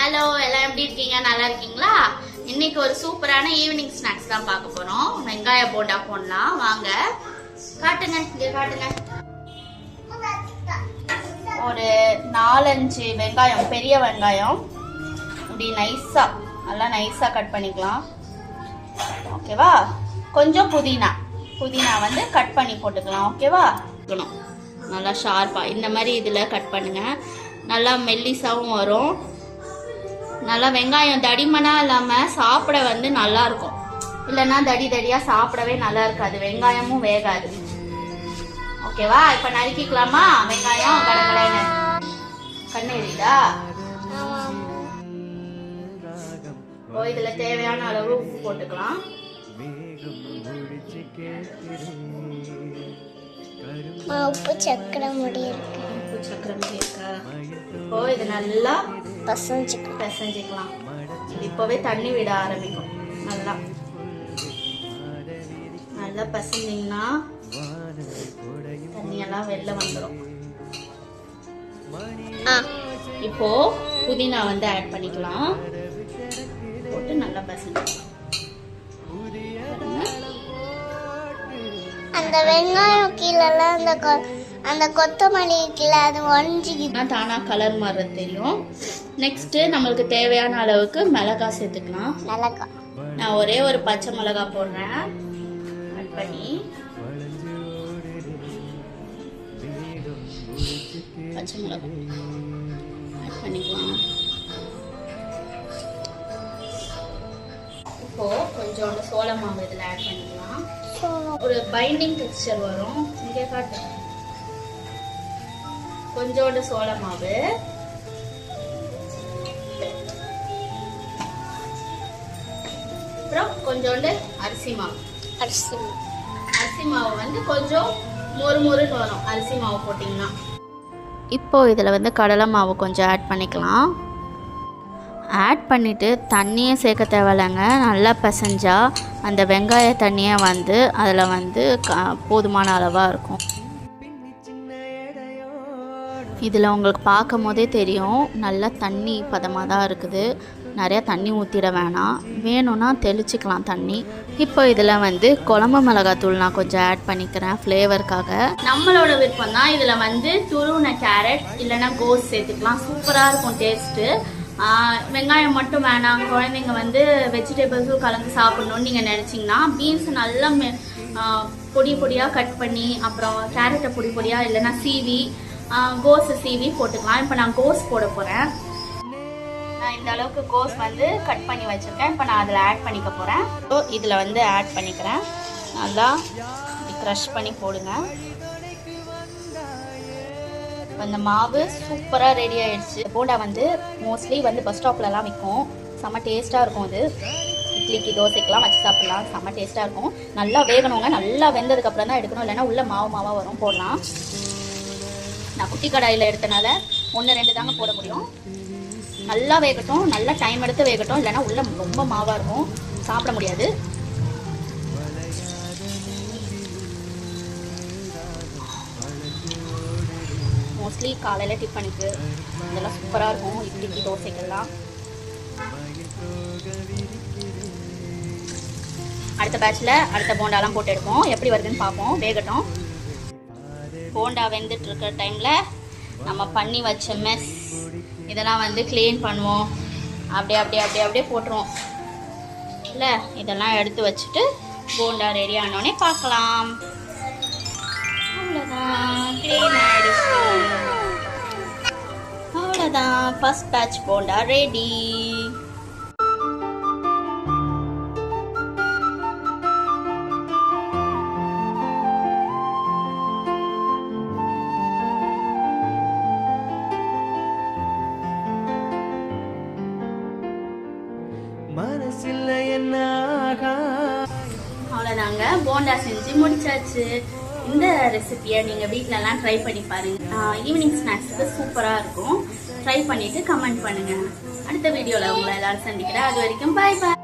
Hello, எல்லாம் எப்படி இருக்கீங்க? நல்லா இருக்கீங்களா? இன்னைக்கு ஒரு சூப்பரான ஈவினிங் ஸ்நாக்ஸ் தான் பார்க்க போறோம். வெங்காய போண்டா போடலாம் வாங்க. காட்டுங்க, இங்க காட்டுங்க. ஒரு 4-5 வெங்காயம், பெரிய வெங்காயம் இப்படி நல்லா நைஸா கட் பண்ணிக்கலாம். ஓகேவா? கொஞ்சம் புதினா வந்து கட் பண்ணி போட்டுக்கலாம். ஓகேவா? நல்லா ஷார்ப்பா இந்த மாதிரி இதுல கட் பண்ணுங்க. நல்லா மெல்லிசாவும் வரும். நல்லா வெங்காயம் தடிமனா இல்லாம சாப்பிட வந்து நல்லா இருக்கும். இல்லைன்னா தடியா சாப்பிடவே நல்லா இருக்காது, வெங்காயமும் வேகாது. ஓகேவா? இப்ப நறுக்கிக்கலாமா? வெங்காயம் கடகடன்னு கண்ணு எரியுதா? இதுல தேவையான அளவு உப்பு போட்டுக்கலாம். உப்பு சக்கரை முடி இருக்கா? இப்போ இது நல்லா பிசைஞ்சுக்கலாம். இப்பவே தண்ணி விட ஆரம்பிக்கும். நல்லா பிசைஞ்சிங்கன்னா தண்ணியெல்லாம் வெளில வந்துடும். இப்போ புதினா வந்து ஆட் பண்ணிக்கலாம். போட்டு நல்லா பிசைஞ்சிக்கலாம். அந்த வெங்காயம் கீழெல்லாம் அந்த கொத்தமல்லி கீழே அது ஒழிஞ்சிக்கிட்டு தானா கலர் மாறுறது தெரியும். நெக்ஸ்ட் நம்மளுக்கு தேவையான அளவுக்கு மிளகாய் சேர்த்துக்கலாம். நான் ஒரே ஒரு பச்சை மிளகாய் போடுறேன். ஆட் பண்ணி பச்சை மிளகாய் ஆட் பண்ணிக்கலாம். இப்போ கொஞ்சோண்டு சோள மாவு இதில் ஆட் பண்ணிக்கலாம். ஒரு பைண்டிங் டெக்ஸ்சர் வரும். இங்கே காட்டு. கொஞ்சோண்டு சோள மாவு, அப்புறம் கொஞ்சோண்டு அரிசி மாவு வந்து கொஞ்சம் மொறுன்னு வரும் அரிசி மாவு போட்டிங்கன்னா. இப்போ இதில் வந்து கடலை மாவு கொஞ்சம் ஆட் பண்ணிக்கலாம். ஆட் பண்ணிவிட்டு தண்ணியை சேர்க்க தேவையில்லைங்க. நல்லா பிசைஞ்சா அந்த வெங்காய தண்ணியை வந்து அதில் வந்து போதுமான அளவாக இருக்கும். இதில் உங்களுக்கு பார்க்கும் போதே தெரியும் நல்லா தண்ணி பதமாக தான் இருக்குது. நிறையா தண்ணி ஊற்றிட வேணாம், வேணும்னா தெளிச்சிக்கலாம் தண்ணி. இப்போ இதில் வந்து குழம்பு மிளகாத்தூள் நான் கொஞ்சம் ஆட் பண்ணிக்கிறேன் ஃப்ளேவருக்காக. நம்மளோட விருப்பம் தான். இதில் வந்து துருவின கேரட் இல்லைன்னா கோஸ் சேர்த்துக்கலாம். சூப்பராக இருக்கும் டேஸ்ட்டு. வெங்காயம் மட்டும் வேணாம், குழந்தைங்க வந்து வெஜிடபிள்ஸும் கலந்து சாப்பிட்ணுன்னு நீங்கள் நினச்சிங்கன்னா பீன்ஸ் நல்லா பொடியாக கட் பண்ணி, அப்புறம் கேரட்டை பொடியாக இல்லைன்னா சீவி, கோஸ் சீவி போட்டுக்கலாம். இப்போ நான் கோஸ் போட போகிறேன். நான் இந்த அளவுக்கு கோஸ் வந்து கட் பண்ணி வச்சுருக்கேன். இப்போ நான் அதில் ஆட் பண்ணிக்க போகிறேன். இதில் வந்து ஆட் பண்ணிக்கிறேன். நல்லா க்ரஷ் பண்ணி போடுங்க. அந்த மாவு சூப்பராக ரெடி ஆகிடுச்சு. போண்டா வந்து மோஸ்ட்லி வந்து பஸ் ஸ்டாப்லலாம் விற்கும். செம்ம டேஸ்ட்டாக இருக்கும். அது இட்லிக்கு தோசைக்கெலாம் வச்சு சாப்பிட்லாம். செம்ம டேஸ்ட்டாக இருக்கும். நல்லா வேகணுங்க. நல்லா வெந்ததுக்கப்புறம் தான் எடுக்கணும், இல்லைன்னா உள்ள மாவாக வரும். போடலாம். நான் குட்டி கடாயில் எடுத்தனால 1-2 தாங்க போட முடியும். நல்லா வேகட்டும், நல்லா டைம் எடுத்து வேகட்டும், இல்லைன்னா உள்ள ரொம்ப மாவாக இருக்கும், சாப்பிட முடியாது. மோஸ்ட்லி காலையில் டிஃபனுக்கு இதெல்லாம் சூப்பராக இருக்கும். இட்லிக்கு தோசைக்கெல்லாம். அடுத்த பேட்சில் அடுத்த போண்டாலாம் போட்டு எடுப்போம். எப்படி வருதுன்னு பார்ப்போம். வேகட்டும். போண்டா வெந்துட்டு இருக்கிற டைமில் நம்ம பண்ணி வச்ச மெஸ் இதெல்லாம் வந்து க்ளீன் பண்ணுவோம். அப்படியே போட்டுருவோம் இல்லை. இதெல்லாம் எடுத்து வச்சுட்டு போண்டா ரெடி ஆனோடனே பார்க்கலாம். அவ்வளோதான், ஃபர்ஸ்ட் பேட்ச் போண்டா ரெடி. அவ்வளோதாங்க, போண்டா செஞ்சு முடிச்சாச்சு. இந்த ரெசிபியை நீங்கள் வீட்டிலலாம் ட்ரை பண்ணி பாருங்கள். ஈவினிங் ஸ்நாக்ஸுக்கு சூப்பராக இருக்கும். ட்ரை பண்ணிவிட்டு கமெண்ட் பண்ணுங்கள். அடுத்த வீடியோவில் உங்களை எல்லாரும் சந்திக்கிறேன். அது வரைக்கும் பாய்.